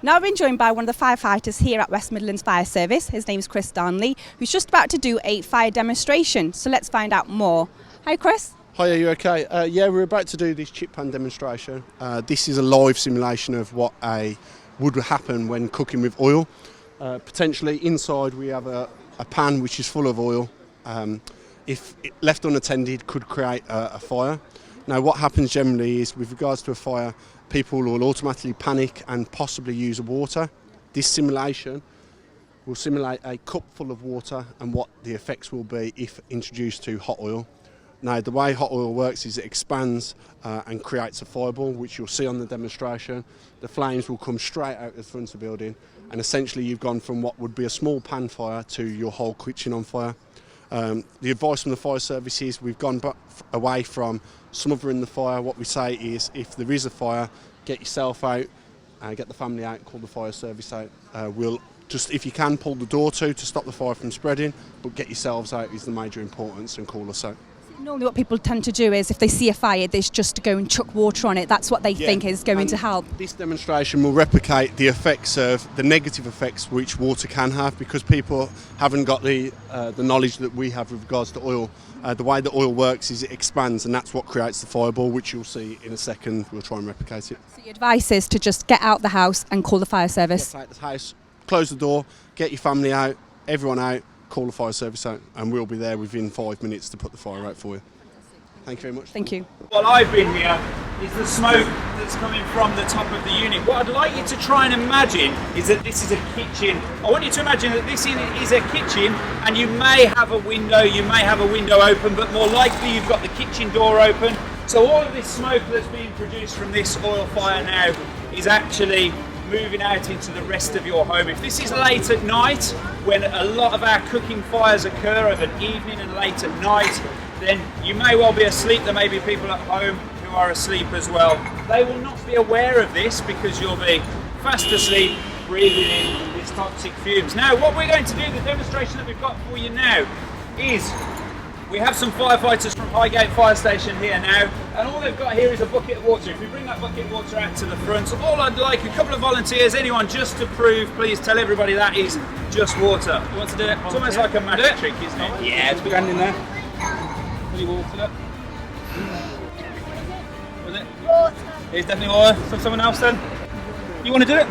Now I've been joined by one of the firefighters here at West Midlands Fire Service. His name's Chris Darnley, who's just about to do a fire demonstration. So let's find out more. Hi Chris. Hi, are you okay? Yeah, we're about to do this chip pan demonstration. This is a live simulation of what would happen when cooking with oil. Potentially inside we have a pan which is full of oil. If left unattended, could create a fire. Now what happens generally is, with regards to a fire, people will automatically panic and possibly use water. This simulation will simulate a cup full of water and what the effects will be if introduced to hot oil. Now the way hot oil works is it expands and creates a fireball, which you'll see on the demonstration. The flames will come straight out the front of the building, and essentially you've gone from what would be a small pan fire to your whole kitchen on fire. The advice from the fire service is we've gone away from smothering the fire. What we say is, if there is a fire, get yourself out, get the family out, call the fire service out. We'll just, if you can, pull the door to stop the fire from spreading, but get yourselves out is the major importance, and call us out. Normally what people tend to do is, if they see a fire, they just go and chuck water on it. That's what they think is going to help. This demonstration will replicate the effects of the negative effects which water can have, because people haven't got the knowledge that we have with regards to oil. The way that oil works is it expands, and that's what creates the fireball, which you'll see in a second. We'll try and replicate it. So your advice is to just get out the house and call the fire service? Get out the house, close the door, get your family out, everyone out, call the fire service out, and we'll be there within 5 minutes to put the fire out for you. Thank you very much. Thank you. While I've been here is the smoke that's coming from the top of the unit. What I'd like you to try and imagine is that this is a kitchen. I want you to imagine that this is a kitchen, and you may have a window, open, but more likely you've got the kitchen door open. So all of this smoke that's being produced from this oil fire now is actually moving out into the rest of your home. If this is late at night, when a lot of our cooking fires occur of an evening and late at night, then you may well be asleep. There may be people at home who are asleep as well. They will not be aware of this because you'll be fast asleep, breathing in these toxic fumes. Now what we're going to do, the demonstration that we've got for you now, is we have some firefighters from Highgate Fire Station here now, and all they've got here is a bucket of water. If we bring that bucket of water out to the front, all I'd like, a couple of volunteers, anyone, just to prove, please tell everybody that is just water. You want to do it? It's almost like a magic trick, isn't it? Yeah, it's stand in there. Any water, look. Was it? Water. It's definitely water. So someone else then? You want to do it?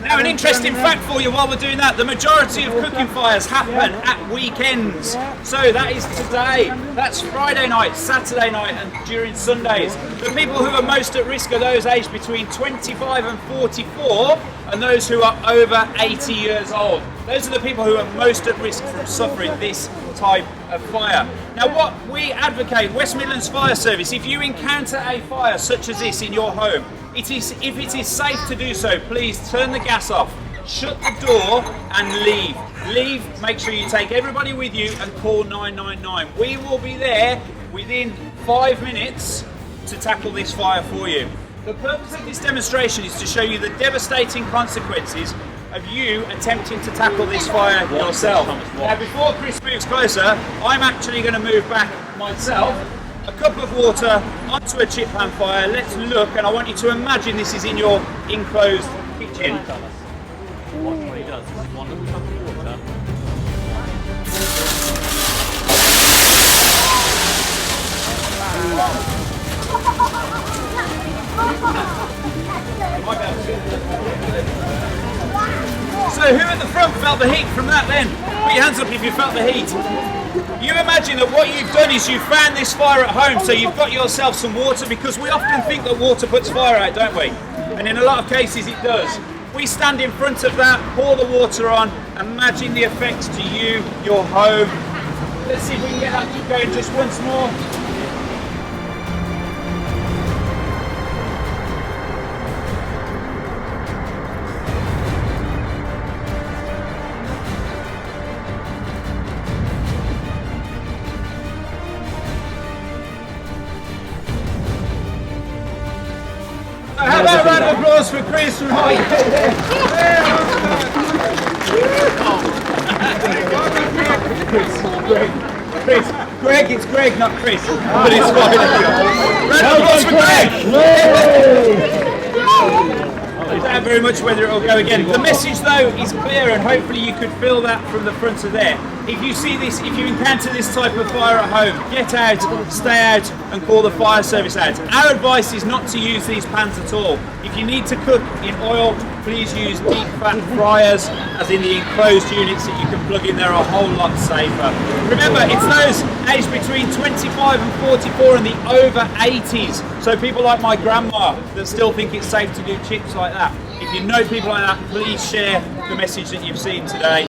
Now an interesting fact for you while we're doing that, the majority of cooking fires happen at weekends. So that is today, that's Friday night, Saturday night and during Sundays. The people who are most at risk are those aged between 25 and 44 and those who are over 80 years old. Those are the people who are most at risk from suffering this type of fire. Now what we advocate, West Midlands Fire Service, if you encounter a fire such as this in your home, if it is safe to do so, please turn the gas off, shut the door and leave. Leave, make sure you take everybody with you and call 999. We will be there within 5 minutes to tackle this fire for you. The purpose of this demonstration is to show you the devastating consequences of you attempting to tackle this fire yourself. Now before Chris moves closer, I'm actually going to move back myself. A cup of water onto a chip pan fire. Let's look, and I want you to imagine this is in your enclosed kitchen. What he does is one little cup of water. So who at the front felt the heat from that then? Put your hands up if you felt the heat. You imagine that what you've done is you've found this fire at home, so you've got yourself some water, because we often think that water puts fire out, don't we? And in a lot of cases it does. We stand in front of that, pour the water on, imagine the effects to you, your home. Let's see if we can get that going just once more. How about a round of applause for Chris from Highgate? Greg, it's Greg, not Chris. But it's fine. Round of applause for Greg! Thank you very much. judge whether it will go again. The message though is clear, and hopefully you could feel that from the front of there. If you see this, if you encounter this type of fire at home, get out, stay out and call the fire service out. Our advice is not to use these pans at all. If you need to cook in oil, please use deep fat fryers, as in the enclosed units that you can plug in. They're a whole lot safer. Remember, it's those aged between 25 and 44 and the over 80s. So people like my grandma that still think it's safe to do chips like that. If you know people like that, please share the message that you've seen today.